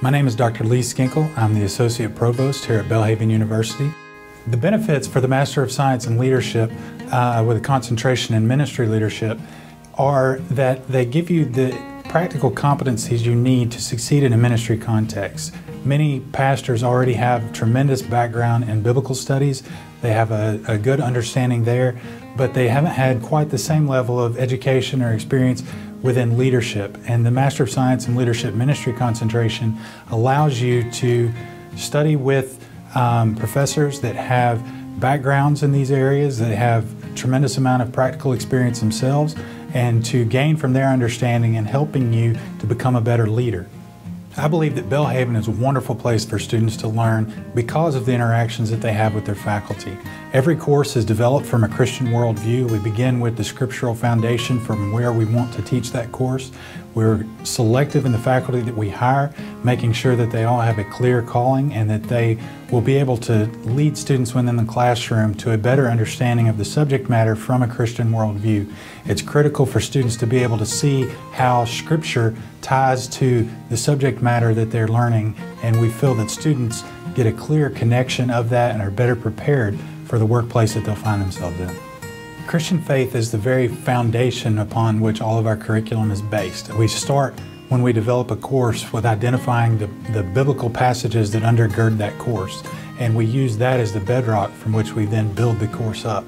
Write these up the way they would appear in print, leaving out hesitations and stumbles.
My name is Dr. Lee Skinkle. I'm the Associate Provost here at Belhaven University. The benefits for the Master of Science in Leadership with a concentration in ministry leadership are that they give you the practical competencies you need to succeed in a ministry context. Many pastors already have tremendous background in biblical studies. They have a good understanding there, but they haven't had quite the same level of education or experience within leadership. And the Master of Science in Leadership Ministry concentration allows you to study with professors that have backgrounds in these areas, that have tremendous amount of practical experience themselves, and to gain from their understanding and helping you to become a better leader. I believe that Belhaven is a wonderful place for students to learn because of the interactions that they have with their faculty. Every course is developed from a Christian worldview. We begin with the scriptural foundation from where we want to teach that course. We're selective in the faculty that we hire, making sure that they all have a clear calling and that they will be able to lead students within the classroom to a better understanding of the subject matter from a Christian worldview. It's critical for students to be able to see how Scripture ties to the subject matter that they're learning, and we feel that students get a clear connection of that and are better prepared for the workplace that they'll find themselves in. Christian faith is the very foundation upon which all of our curriculum is based. We start when we develop a course with identifying the biblical passages that undergird that course, and we use that as the bedrock from which we then build the course up.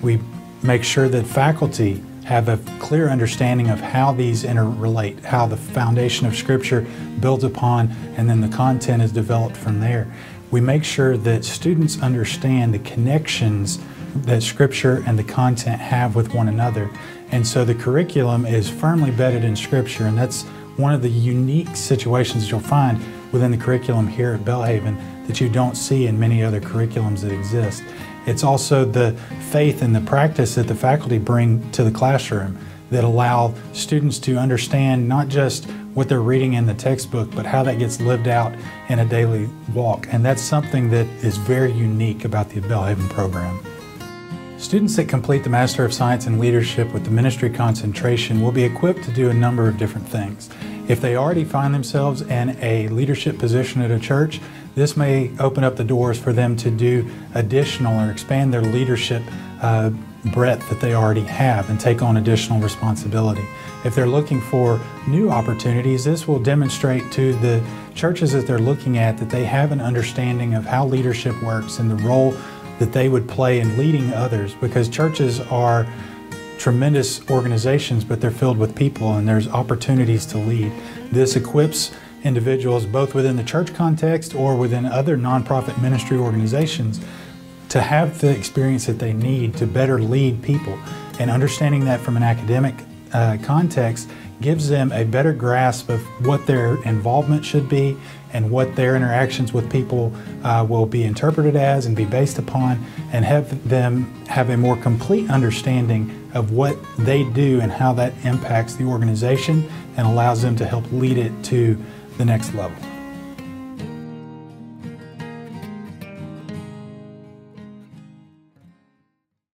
We make sure that faculty have a clear understanding of how these interrelate, how the foundation of Scripture builds upon, and then the content is developed from there. We make sure that students understand the connections that Scripture and the content have with one another. And so the curriculum is firmly bedded in Scripture, and that's one of the unique situations that you'll find within the curriculum here at Belhaven that you don't see in many other curriculums that exist. It's also the faith and the practice that the faculty bring to the classroom that allow students to understand not just what they're reading in the textbook, but how that gets lived out in a daily walk. And that's something that is very unique about the Belhaven program. Students that complete the Master of Science in Leadership with the ministry concentration will be equipped to do a number of different things. If they already find themselves in a leadership position at a church, this may open up the doors for them to do additional or expand their leadership breadth that they already have and take on additional responsibility. If they're looking for new opportunities, this will demonstrate to the churches that they're looking at that they have an understanding of how leadership works and the role that they would play in leading others, because churches are tremendous organizations, but they're filled with people and there's opportunities to lead. This equips individuals both within the church context or within other nonprofit ministry organizations to have the experience that they need to better lead people. And understanding that from an academic context gives them a better grasp of what their involvement should be and what their interactions with people will be interpreted as and be based upon, and have them have a more complete understanding of what they do and how that impacts the organization and allows them to help lead it to the next level.